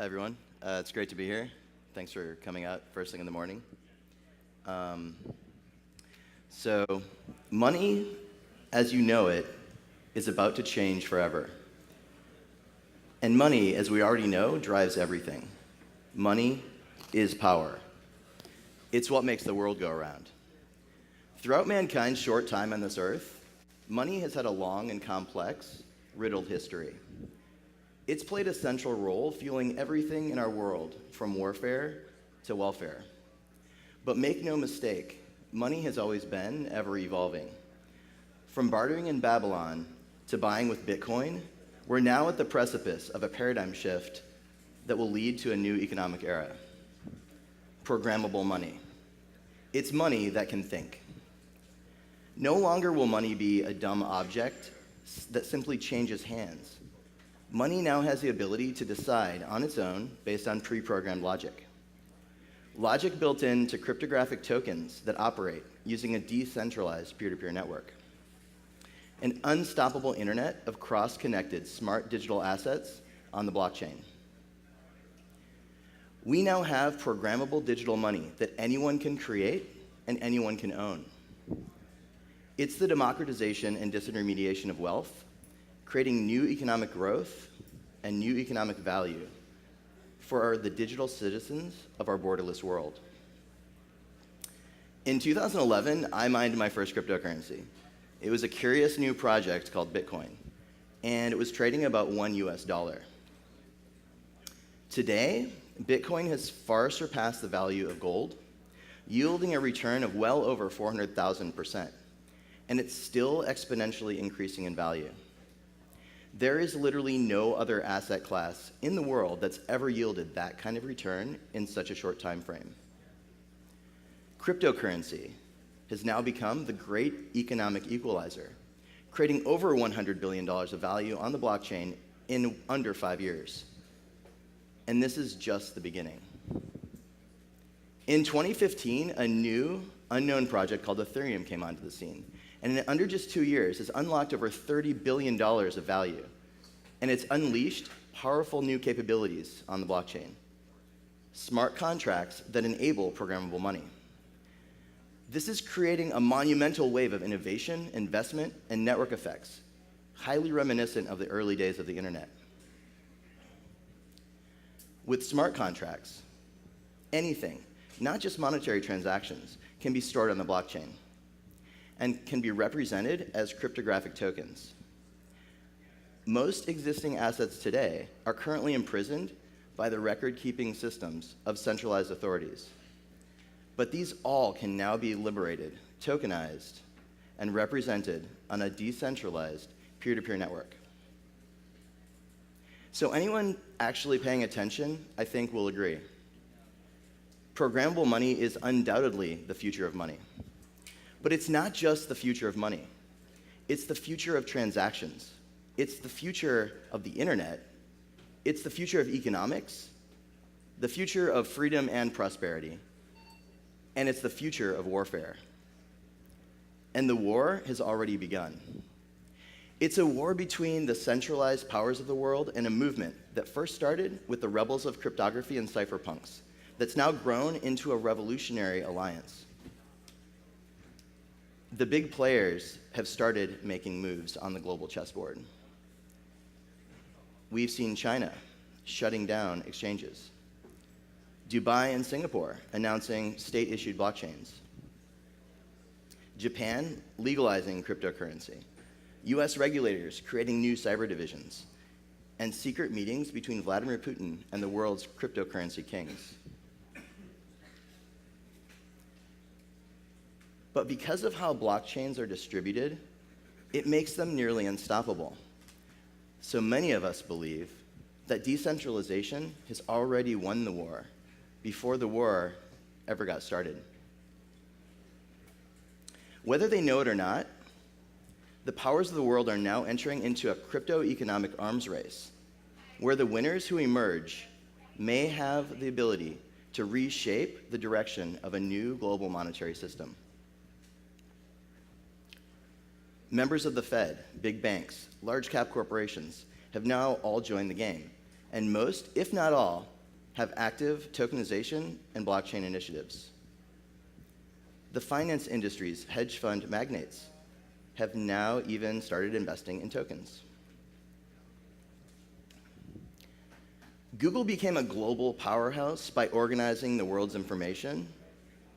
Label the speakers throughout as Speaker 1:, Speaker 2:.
Speaker 1: everyone. It's great to be here. Thanks for coming out first thing in the morning. So, money, as you know it, is about to change forever. And money, as we already know, drives everything. Money is power. It's what makes the world go around. Throughout mankind's short time on this earth, money has had a long and complex, riddled history. It's played a central role fueling everything in our world, from warfare to welfare. But make no mistake, money has always been ever evolving. From bartering in Babylon to buying with Bitcoin, we're now at the precipice of a paradigm shift that will lead to a new economic era. Programmable money. It's money that can think. No longer will money be a dumb object that simply changes hands. Money now has the ability to decide on its own based on pre-programmed logic. Logic built into cryptographic tokens that operate using a decentralized peer-to-peer network. An unstoppable internet of cross-connected smart digital assets on the blockchain. We now have programmable digital money that anyone can create and anyone can own. It's the democratization and disintermediation of wealth, creating new economic growth and new economic value for the digital citizens of our borderless world. In 2011, I mined my first cryptocurrency. It was a curious new project called Bitcoin, and it was trading about $1 US. Today, Bitcoin has far surpassed the value of gold, yielding a return of well over 400,000%, and it's still exponentially increasing in value. There is literally no other asset class in the world that's ever yielded that kind of return in such a short time frame. Cryptocurrency has now become the great economic equalizer, creating over $100 billion of value on the blockchain in under 5 years. And this is just the beginning. In 2015, a new unknown project called Ethereum came onto the scene. And in under just 2 years, has unlocked over $30 billion of value. And it's unleashed powerful new capabilities on the blockchain. Smart contracts that enable programmable money. This is creating a monumental wave of innovation, investment, and network effects, highly reminiscent of the early days of the internet. With smart contracts, anything, not just monetary transactions, can be stored on the blockchain and can be represented as cryptographic tokens. Most existing assets today are currently imprisoned by the record-keeping systems of centralized authorities. But these all can now be liberated, tokenized, and represented on a decentralized peer-to-peer network. So anyone actually paying attention, I think, will agree. Programmable money is undoubtedly the future of money. But it's not just the future of money. It's the future of transactions. It's the future of the internet. It's the future of economics, the future of freedom and prosperity, and it's the future of warfare. And the war has already begun. It's a war between the centralized powers of the world and a movement that first started with the rebels of cryptography and cypherpunks that's now grown into a revolutionary alliance. The big players have started making moves on the global chessboard. We've seen China shutting down exchanges, Dubai and Singapore announcing state-issued blockchains, Japan legalizing cryptocurrency, US regulators creating new cyber divisions, and secret meetings between Vladimir Putin and the world's cryptocurrency kings. But because of how blockchains are distributed, it makes them nearly unstoppable. So many of us believe that decentralization has already won the war before the war ever got started. Whether they know it or not, the powers of the world are now entering into a crypto-economic arms race, where the winners who emerge may have the ability to reshape the direction of a new global monetary system. Members of the Fed, big banks, large cap corporations have now all joined the game, and most, if not all, have active tokenization and blockchain initiatives. The finance industry's hedge fund magnates have now even started investing in tokens. Google became a global powerhouse by organizing the world's information,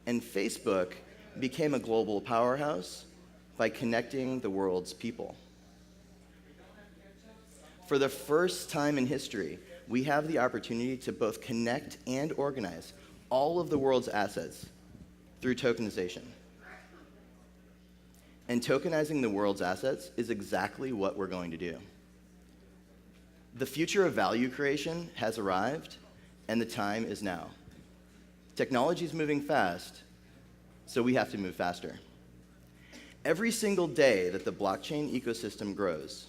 Speaker 1: and Facebook became a global powerhouse by connecting the world's people. For the first time in history, we have the opportunity to both connect and organize all of the world's assets through tokenization. And tokenizing the world's assets is exactly what we're going to do. The future of value creation has arrived, and the time is now. Technology is moving fast, so we have to move faster. Every single day that the blockchain ecosystem grows,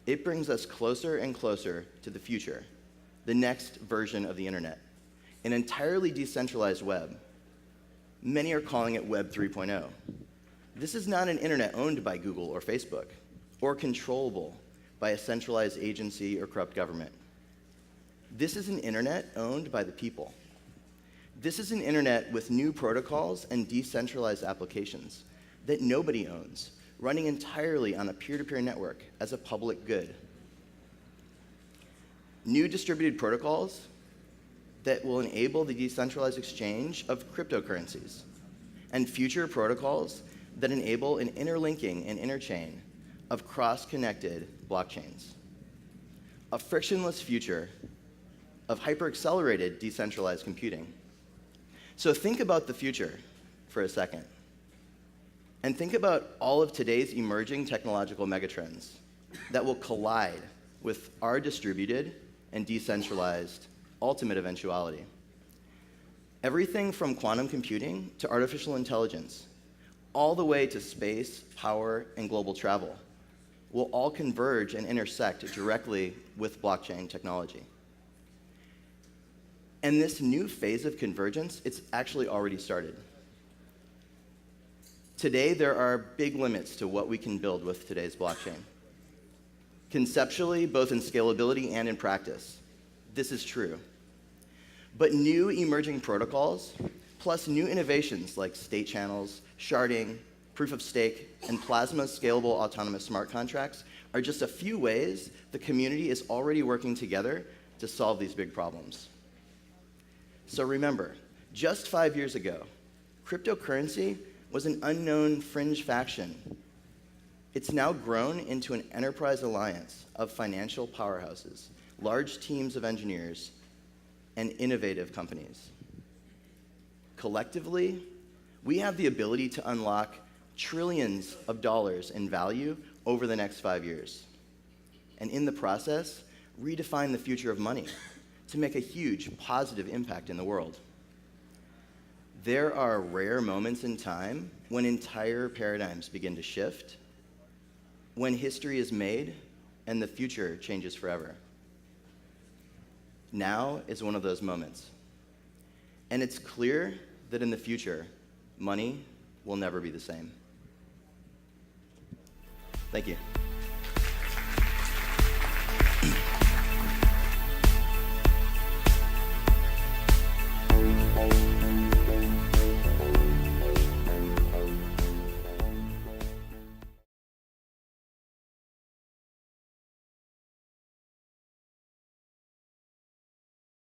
Speaker 1: it brings us closer and closer to the future, the next version of the internet, an entirely decentralized web. Many are calling it Web 3.0. This is not an internet owned by Google or Facebook, or controllable by a centralized agency or corrupt government. This is an internet owned by the people. This is an internet with new protocols and decentralized applications that nobody owns, running entirely on a peer-to-peer network as a public good. New distributed protocols that will enable the decentralized exchange of cryptocurrencies, and future protocols that enable an interlinking and interchain of cross-connected blockchains. A frictionless future of hyper-accelerated decentralized computing. So think about the future for a second. And think about all of today's emerging technological megatrends that will collide with our distributed and decentralized ultimate eventuality. Everything from quantum computing to artificial intelligence, all the way to space, power, and global travel, will all converge and intersect directly with blockchain technology. And this new phase of convergence, it's actually already started. Today, there are big limits to what we can build with today's blockchain. Conceptually, both in scalability and in practice, this is true. But new emerging protocols, plus new innovations like state channels, sharding, proof of stake, and Plasma scalable autonomous smart contracts are just a few ways the community is already working together to solve these big problems. So remember, just 5 years ago, cryptocurrency was an unknown fringe faction. It's now grown into an enterprise alliance of financial powerhouses, large teams of engineers, and innovative companies. Collectively, we have the ability to unlock trillions of dollars in value over the next 5 years. And in the process, redefine the future of money to make a huge positive impact in the world. There are rare moments in time when entire paradigms begin to shift, when history is made and the future changes forever. Now is one of those moments. And it's clear that in the future, money will never be the same. Thank you.